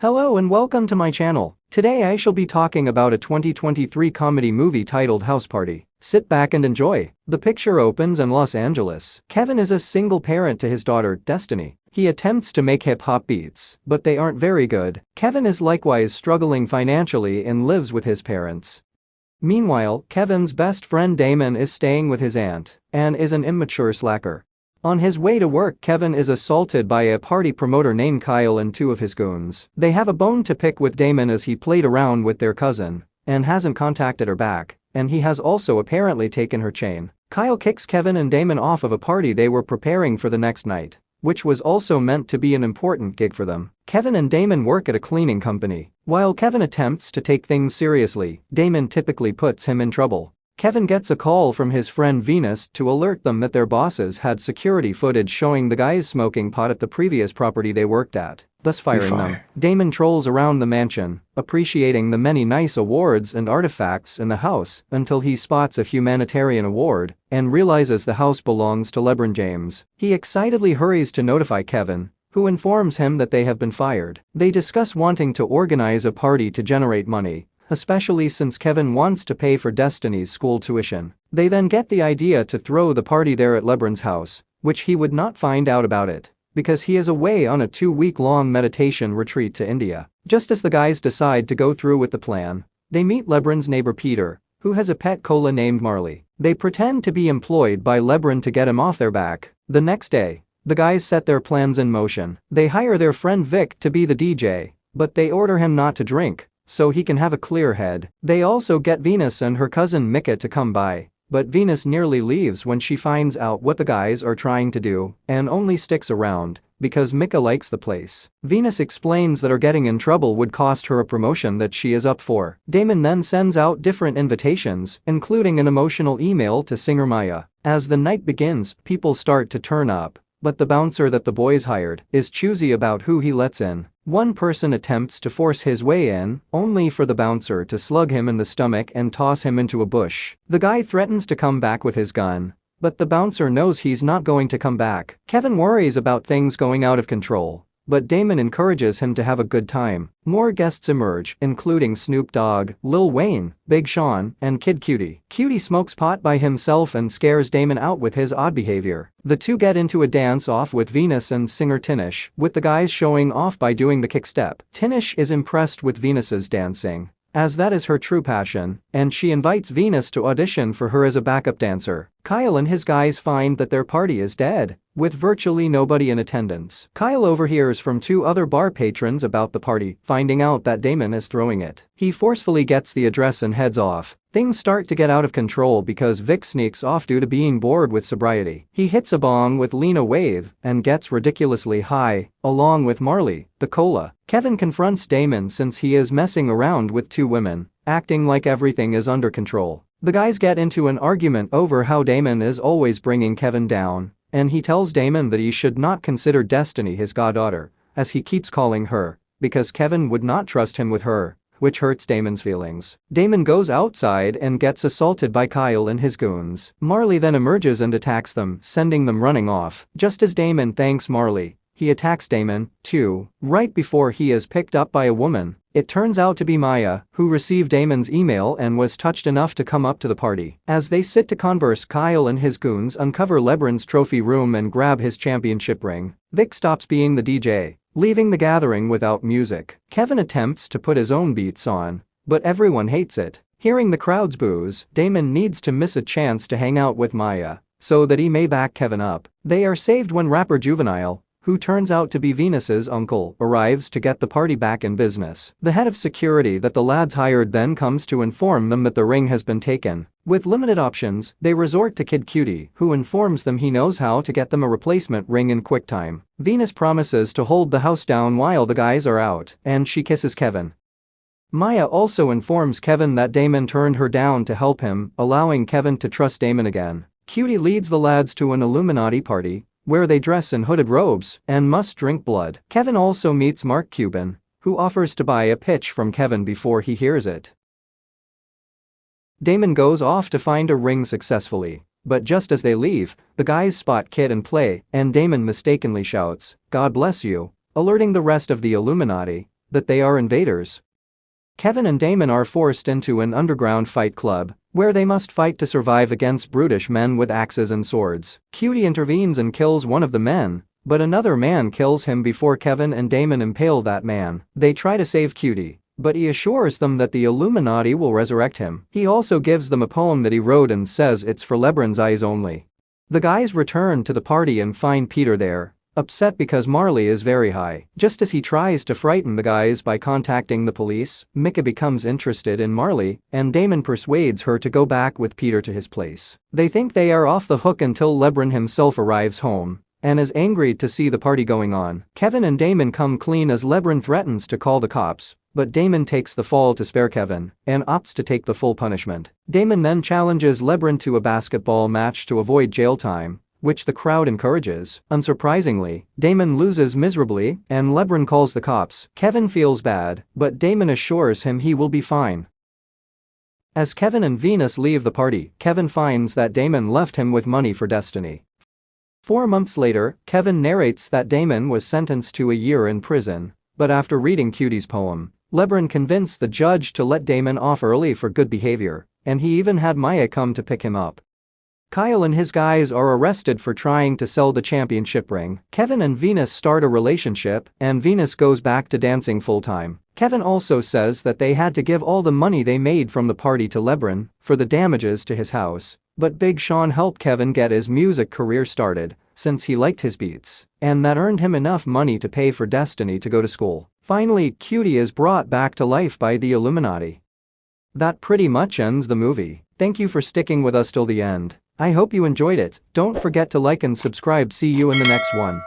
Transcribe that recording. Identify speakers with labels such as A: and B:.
A: Hello and welcome to my channel. Today I shall be talking about a 2023 comedy movie titled Houseparty. Sit back and enjoy. The picture opens in Los Angeles. Kevin is a single parent to his daughter, Destiny. He attempts to make hip-hop beats, but they aren't very good. Kevin is likewise struggling financially and lives with his parents. Meanwhile, Kevin's best friend Damon is staying with his aunt and is an immature slacker. On his way to work, Kevin is assaulted by a party promoter named Kyle and two of his goons. They have a bone to pick with Damon as he played around with their cousin and hasn't contacted her back, and he has also apparently taken her chain. Kyle kicks Kevin and Damon off of a party they were preparing for the next night, which was also meant to be an important gig for them. Kevin and Damon work at a cleaning company. While Kevin attempts to take things seriously, Damon typically puts him in trouble. Kevin gets a call from his friend Venus to alert them that their bosses had security footage showing the guys smoking pot at the previous property they worked at, thus firing them. Damon trolls around the mansion, appreciating the many nice awards and artifacts in the house until he spots a humanitarian award and realizes the house belongs to LeBron James. He excitedly hurries to notify Kevin, who informs him that they have been fired. They discuss wanting to organize a party to generate money, especially since Kevin wants to pay for Destiny's school tuition. They then get the idea to throw the party there at LeBron's house, which he would not find out about it because he is away on a 2-week-long meditation retreat to India. Just as the guys decide to go through with the plan, they meet LeBron's neighbor Peter, who has a pet cola named Marley. They pretend to be employed by LeBron to get him off their back. The next day, the guys set their plans in motion. They hire their friend Vic to be the DJ, but they order him not to drink so he can have a clear head. They also get Venus and her cousin Micah to come by, but Venus nearly leaves when she finds out what the guys are trying to do and only sticks around because Micah likes the place. Venus explains that her getting in trouble would cost her a promotion that she is up for. Damon then sends out different invitations, including an emotional email to singer Maya. As the night begins, people start to turn up, but the bouncer that the boys hired is choosy about who he lets in. One person attempts to force his way in, only for the bouncer to slug him in the stomach and toss him into a bush. The guy threatens to come back with his gun, but the bouncer knows he's not going to come back. Kevin worries about things going out of control, but Damon encourages him to have a good time. More guests emerge, including Snoop Dogg, Lil Wayne, Big Sean, and Kid Cudi. Cudi smokes pot by himself and scares Damon out with his odd behavior. The two get into a dance-off with Venus and singer Tinish, with the guys showing off by doing the kickstep. Tinish is impressed with Venus's dancing, as that is her true passion, and she invites Venus to audition for her as a backup dancer. Kyle and his guys find that their party is dead, with virtually nobody in attendance. Kyle overhears from two other bar patrons about the party, finding out that Damon is throwing it. He forcefully gets the address and heads off. Things start to get out of control because Vic sneaks off due to being bored with sobriety. He hits a bong with Lena Wave and gets ridiculously high, along with Marley, the cola. Kevin confronts Damon since he is messing around with two women, acting like everything is under control. The guys get into an argument over how Damon is always bringing Kevin down, and he tells Damon that he should not consider Destiny his goddaughter, as he keeps calling her, because Kevin would not trust him with her, which hurts Damon's feelings. Damon goes outside and gets assaulted by Kyle and his goons. Marley then emerges and attacks them, sending them running off. Just as Damon thanks Marley, he attacks Damon, too, right before he is picked up by a woman. It turns out to be Maya, who received Damon's email and was touched enough to come up to the party. As they sit to converse, Kyle and his goons uncover LeBron's trophy room and grab his championship ring. Vic stops being the DJ, leaving the gathering without music. Kevin attempts to put his own beats on, but everyone hates it. Hearing the crowd's boos, Damon needs to miss a chance to hang out with Maya so that he may back Kevin up. They are saved when rapper Juvenile, who turns out to be Venus's uncle, arrives to get the party back in business. The head of security that the lads hired then comes to inform them that the ring has been taken. With limited options, they resort to Kid Cudi, who informs them he knows how to get them a replacement ring in quick time. Venus promises to hold the house down while the guys are out, and she kisses Kevin. Maya also informs Kevin that Damon turned her down to help him, allowing Kevin to trust Damon again. Cudi leads the lads to an Illuminati party, where they dress in hooded robes and must drink blood. Kevin also meets Mark Cuban, who offers to buy a pitch from Kevin before he hears it. Damon goes off to find a ring successfully, but just as they leave, the guys spot Kid in play, and Damon mistakenly shouts, "God bless you," alerting the rest of the Illuminati, that they are invaders. Kevin and Damon are forced into an underground fight club, where they must fight to survive against brutish men with axes and swords. Cutie intervenes and kills one of the men, but another man kills him before Kevin and Damon impale that man. They try to save Cutie, but he assures them that the Illuminati will resurrect him. He also gives them a poem that he wrote and says it's for LeBron's eyes only. The guys return to the party and find Peter there, upset because Marley is very high. Just as he tries to frighten the guys by contacting the police, Micah becomes interested in Marley, and Damon persuades her to go back with Peter to his place. They think they are off the hook until LeBron himself arrives home and is angry to see the party going on. Kevin and Damon come clean as LeBron threatens to call the cops, but Damon takes the fall to spare Kevin and opts to take the full punishment. Damon then challenges LeBron to a basketball match to avoid jail time, which the crowd encourages. Unsurprisingly, Damon loses miserably and LeBron calls the cops. Kevin feels bad, but Damon assures him he will be fine. As Kevin and Venus leave the party, Kevin finds that Damon left him with money for Destiny. 4 months later, Kevin narrates that Damon was sentenced to a year in prison, but after reading Cutie's poem, LeBron convinced the judge to let Damon off early for good behavior, and he even had Maya come to pick him up. Kyle and his guys are arrested for trying to sell the championship ring. Kevin and Venus start a relationship, and Venus goes back to dancing full-time. Kevin also says that they had to give all the money they made from the party to LeBron for the damages to his house, but Big Sean helped Kevin get his music career started since he liked his beats, and that earned him enough money to pay for Destiny to go to school. Finally, Cutie is brought back to life by the Illuminati. That pretty much ends the movie. Thank you for sticking with us till the end. I hope you enjoyed it. Don't forget to like and subscribe. See you in the next one.